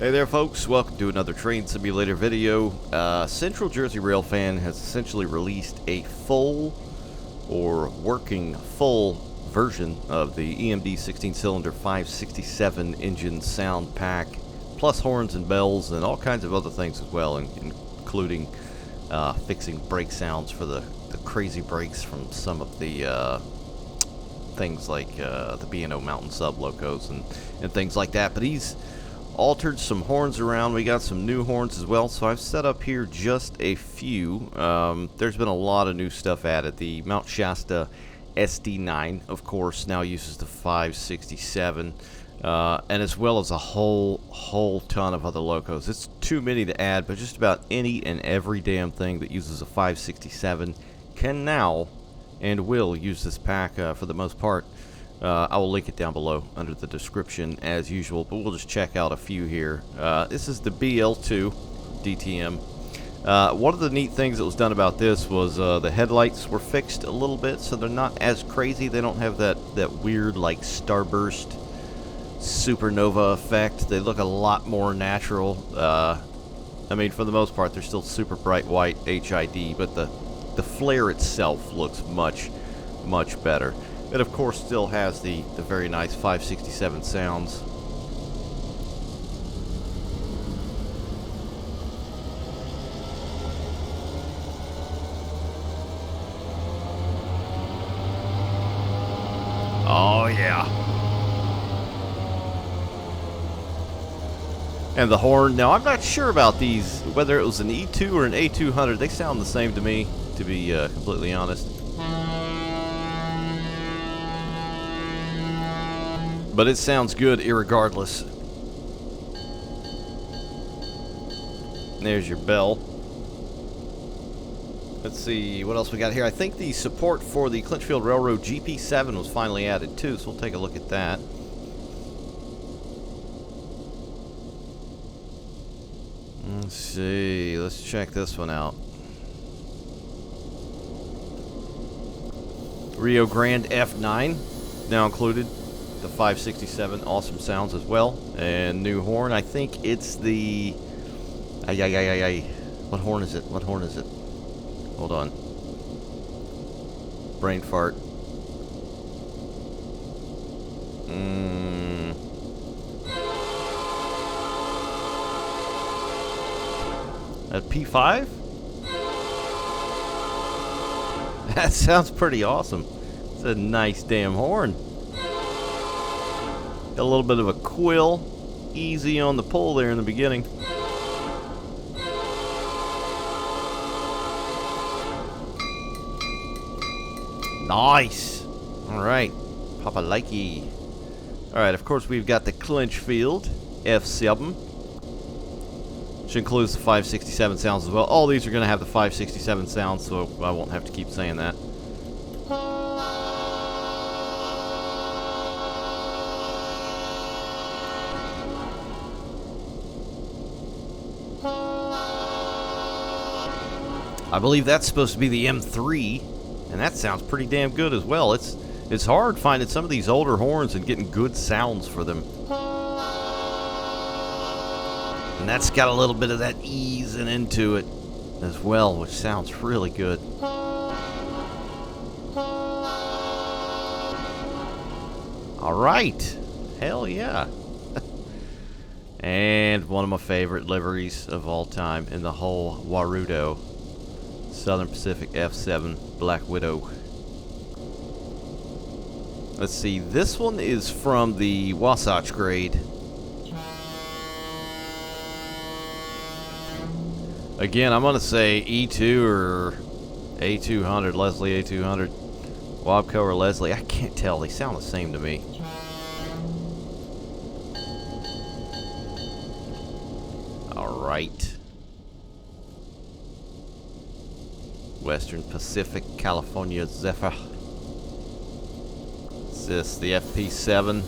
Hey there folks, welcome to another train simulator video. Central Jersey Railfan has essentially released a full or working full version of the EMD 16-cylinder 567 engine sound pack, plus horns and bells and all kinds of other things as well, including fixing brake sounds for the crazy brakes from some of the things like the B&O Mountain Sub locos and things like that. But he's altered some horns around. We got some new horns as well, so I've set up here just a few. There's been a lot of new stuff added. The Mount Shasta SD9, of course, now uses the 567, and as well as a whole ton of other locos. It's too many to add, but just about any and every damn thing that uses a 567 can now and will use this pack for the most part. I will link it down below under the description as usual, but we'll just check out a few here. This is the BL2 DTM. One of the neat things that was done about this was the headlights were fixed a little bit, so they're not as crazy. They don't have that weird like starburst supernova effect. They look a lot more natural. I mean, for the most part, they're still super bright white HID, but the flare itself looks much better. It of course still has the very nice 567 sounds. Oh yeah. And the horn. Now I'm not sure about these, whether it was an E2 or an A200. They sound the same to me, to be completely honest. But it sounds good irregardless. There's your bell. Let's see what else we got here. I think the support for the Clinchfield Railroad GP7 was finally added too, so we'll take a look at that. Let's see. Let's check this one out. Rio Grande F9 now included. The 567, awesome sounds as well, and new horn. I think it's the what horn is it? What horn is it? Hold on. Brain fart. At P5? That sounds pretty awesome. It's a nice damn horn. Got a little bit of a quill, easy on the pull there in the beginning. Nice. All right, Papa likey. All right, of course we've got the Clinchfield F7, which includes the 567 sounds as well. All these are going to have the 567 sounds, so I won't have to keep saying that. I believe that's supposed to be the M3, and that sounds pretty damn good as well. It's hard finding some of these older horns and getting good sounds for them. And that's got a little bit of that easing into it as well, which sounds really good. All right. Hell yeah. And one of my favorite liveries of all time in the whole Warudo. Southern Pacific F7 Black Widow. Let's see, this one is from the Wasatch grade. Again, I'm going to say E2 or A200, Leslie A200, Wabco or Leslie. I can't tell, they sound the same to me. Alright. Western Pacific, California Zephyr. What's this? The FP7.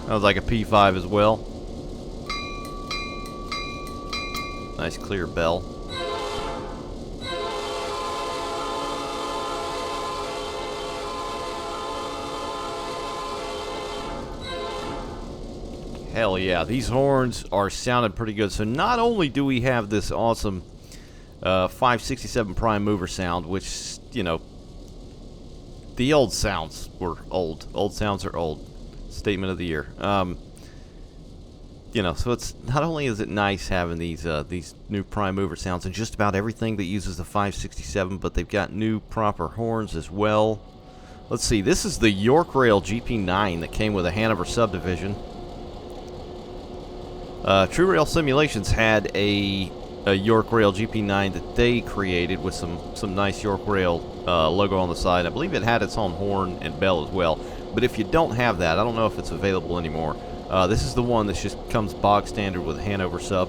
Sounds like a P5 as well. Nice clear bell. hell yeah. These horns are sounding pretty good. So not only do we have this awesome 567 prime mover sound, which, you know, the old sounds were old. Old sounds are old. Statement of the year. You know, so it's not only is it nice having these new prime mover sounds and just about everything that uses the 567, but they've got new proper horns as well. Let's see, this is the York Rail GP9 that came with a Hanover subdivision. True Rail Simulations had a York Rail GP9 that they created with some nice York Rail logo on the side. I believe it had its own horn and bell as well. But if you don't have that, I don't know if it's available anymore. This is the one that just comes bog standard with a Hanover sub.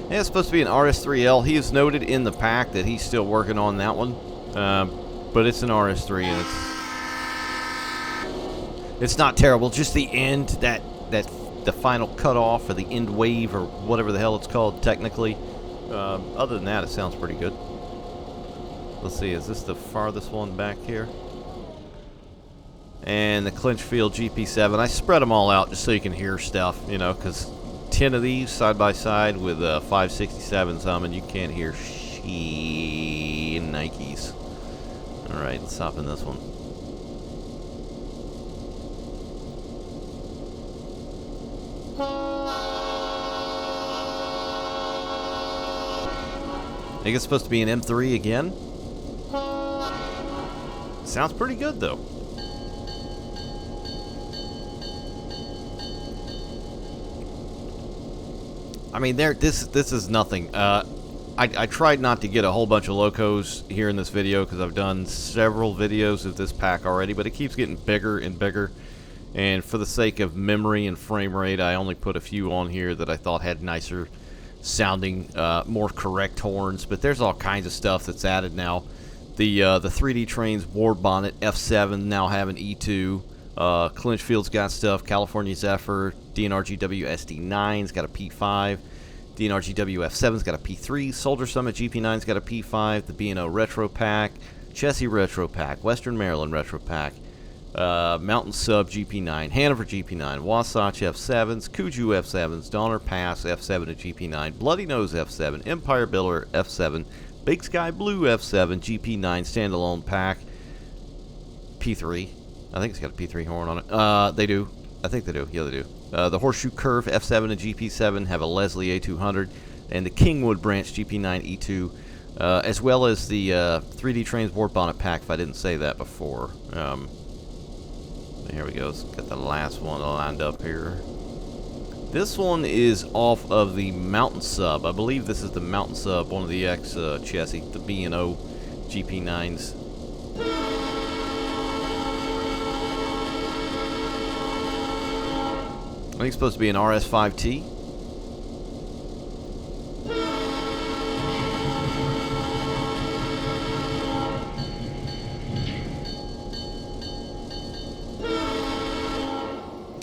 And it's supposed to be an RS3L. He has noted in the pack that he's still working on that one. But it's an RS3 and it's not terrible. Just the end, the final cutoff or the end wave or whatever the hell it's called technically. Other than that, it sounds pretty good. Let's see, is this the farthest one back here? And the Clinchfield GP7. I spread them all out just so you can hear stuff, you know, because 10 of these side by side with 567s and you can't hear Nikes. Alright, let's hop in this one. I think it's supposed to be an M3 again. Sounds pretty good though. I mean, this is nothing. I tried not to get a whole bunch of locos here in this video because I've done several videos of this pack already, but it keeps getting bigger and bigger. And for the sake of memory and frame rate, I only put a few on here that I thought had nicer sounding, more correct horns. But there's all kinds of stuff that's added now. The 3D Trains Ward Bonnet F7 now have an E2. Clinchfield's got stuff. California Zephyr, DNR-GW SD9's got a P5. DNR-GW F7's got a P3. Soldier Summit GP9's got a P5. The B&O Retro Pack. Chessie Retro Pack. Western Maryland Retro Pack. Mountain Sub GP9. Hanover GP9. Wasatch F7s. Kuju F7s. Donner Pass F7 and GP9. Bloody Nose F7. Empire Biller F7. Big Sky Blue F7 GP9 standalone pack. P3. I think it's got a P3 horn on it. They do. I think they do. Yeah, they do. The Horseshoe Curve F7 and GP7 have a Leslie A200, and the Kingwood Branch GP9 E2, as well as the 3D Trains Ward Bonnet pack, if I didn't say that before. Here we go. Let's get the last one lined up here. This one is off of the Mountain Sub. I believe this is the Mountain Sub, one of the X chassis, the B&O GP9s. I think it's supposed to be an RS5T.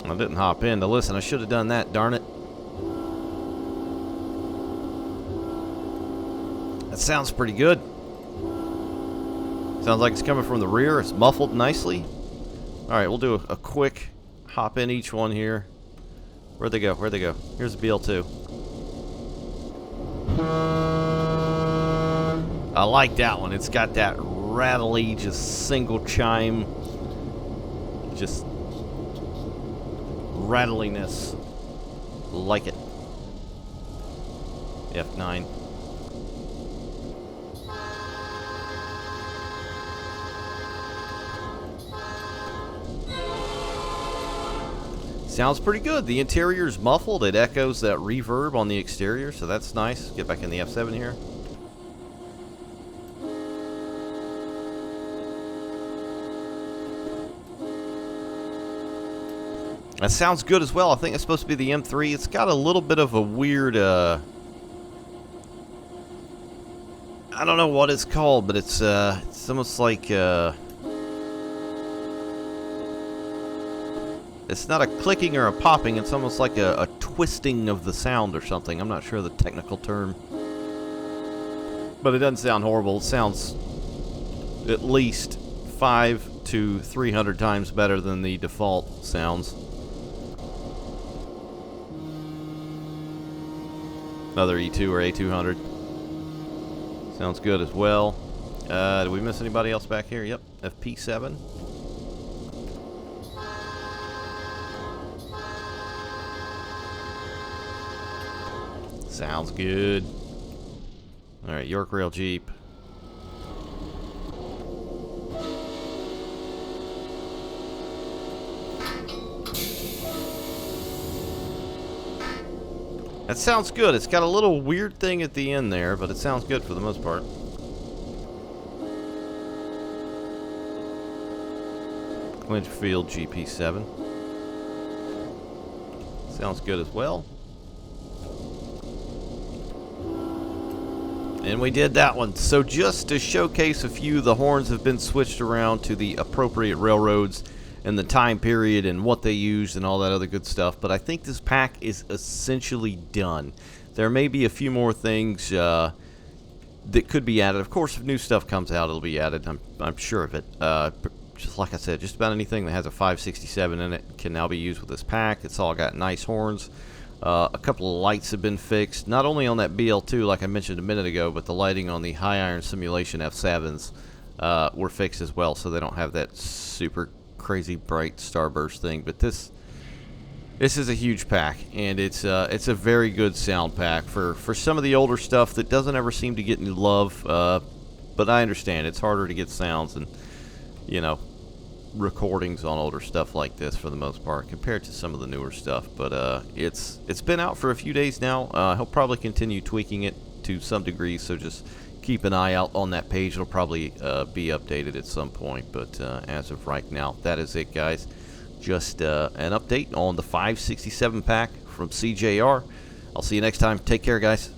I didn't hop in to listen. I should have done that, darn it. That sounds pretty good. Sounds like it's coming from the rear. It's muffled nicely. Alright, we'll do a quick hop in each one here. Where'd they go? Where'd they go? Here's the BL2. I like that one. It's got that rattly, just single chime, just rattliness. Like it. F9. Sounds pretty good. The interior's muffled. It echoes that reverb on the exterior, so that's nice. Get back in the F7 here. That sounds good as well. I think it's supposed to be the M3. It's got a little bit of a weird, I don't know what it's called, but it's almost like, it's not a clicking or a popping, it's almost like a twisting of the sound or something. I'm not sure the technical term. But it doesn't sound horrible. It sounds at least 500 to 300 times better than the default sounds. Another E2 or A200. Sounds good as well. Did we miss anybody else back here? Yep, FP7. Sounds good. Alright, York Rail Jeep. That sounds good. It's got a little weird thing at the end there, but it sounds good for the most part. Clinchfield GP7. Sounds good as well. And we did that one. So just to showcase a few, the horns have been switched around to the appropriate railroads and the time period and what they used and all that other good stuff. But I think this pack is essentially done. There may be a few more things that could be added. Of course, if new stuff comes out, it'll be added. I'm sure of it. Just like I said, just about anything that has a 567 in it can now be used with this pack. It's all got nice horns. A couple of lights have been fixed, not only on that BL2 like I mentioned a minute ago, but the lighting on the high iron simulation F7s were fixed as well, so they don't have that super crazy bright starburst thing. But this is a huge pack, and it's a very good sound pack for some of the older stuff that doesn't ever seem to get any love. But I understand it's harder to get sounds and, you know, recordings on older stuff like this for the most part compared to some of the newer stuff. But it's been out for a few days now. He'll probably continue tweaking it to some degree, so just keep an eye out on that page. It'll probably be updated at some point, but as of right now, that is it, guys. Just an update on the 567 pack from CJR. I'll see you next time. Take care, guys.